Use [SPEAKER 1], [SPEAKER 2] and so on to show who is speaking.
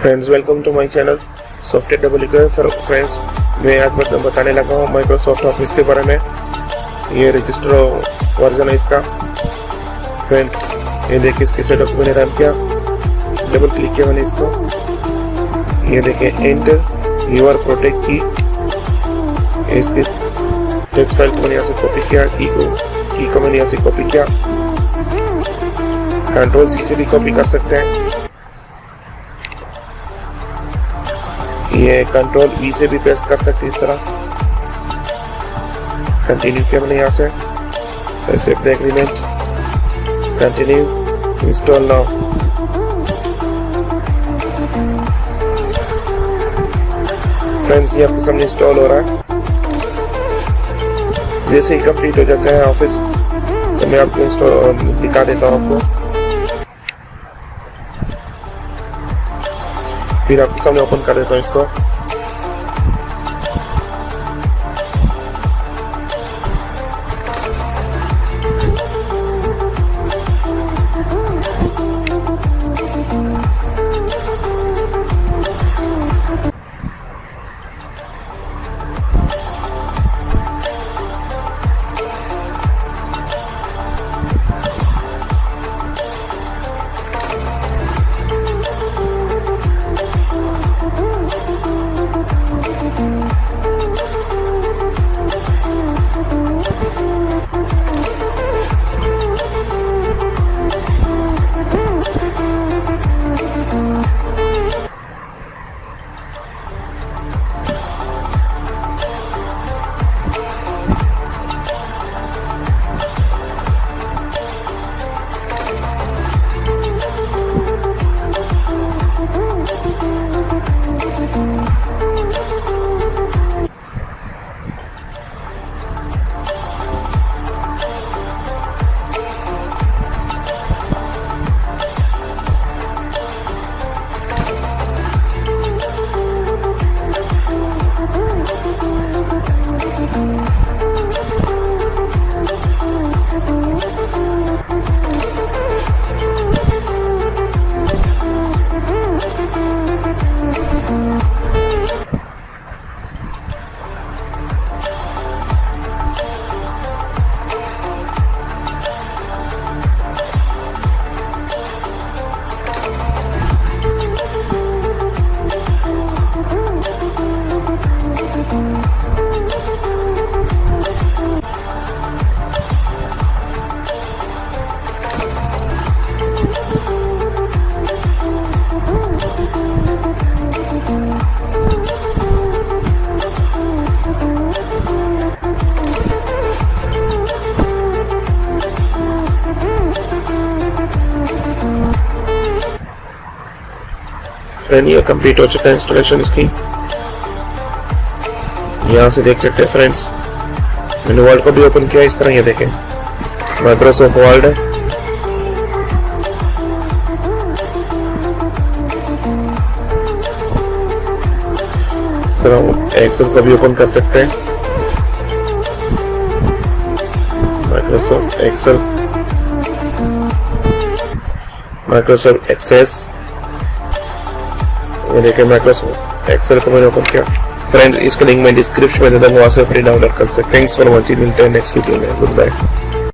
[SPEAKER 1] Friends, welcome to my channel software 𝗗𝗜𝗦𝗖𝗟𝗔𝗜𝗠। Friends, मैं आज बताने लगा हूँ माइक्रोसॉफ्ट ऑफिस के बारे में। ये रजिस्टर वर्जन है इसका। फ्रेंड्स, ये देखिए इसके सेटअप मैंने रन किया, डबल क्लिक किया मैंने इसको। ये देखिए एंटर यूर प्रोटेक्ट की, इसके टेक्स्ट फाइल को मैंने यहाँ से कॉपी किया, की को मैंने यहाँ से कॉपी किया। कंट्रोल सी से भी कॉपी कर सकते हैं, ये कंट्रोल ई से भी पेस्ट कर सकते हैं इस तरह। कंटिन्यू किया मैंने यहाँ से, accept the agreement, continue, install now. Friends, ये आपके सामने इंस्टॉल हो रहा है। जैसे ही कंप्लीट हो जाता है ऑफिस तो मैं आपको इंस्टॉल दिखा देता हूँ आपको, फिर आपके सामने ओपन कर देता हूँ इसको। फ्रेंड, ये कंप्लीट हो चुका है इंस्टॉलेशन इसकी। यहाँ से देख सकते हैं फ्रेंड्स, मैंने वर्ड को भी ओपन किया इस तरह। ये देखें, माइक्रोसॉफ्ट वर्ड है। एक्सेल को भी ओपन कर सकते हैं, माइक्रोसॉफ्ट एक्सेल, माइक्रोसॉफ्ट एक्सेस। ये देखें, माइक्रोसॉफ्ट एक्सेल को मैंने ओपन किया। फ्रेंड्स, इसका लिंक मैं डिस्क्रिप्शन में दे दूंगा, वहां से फ्री डाउनलोड कर सकते हैं। थैंक्स फॉर वॉचिंग, मिलते हैं नेक्स्ट वीडियो में। Good bye.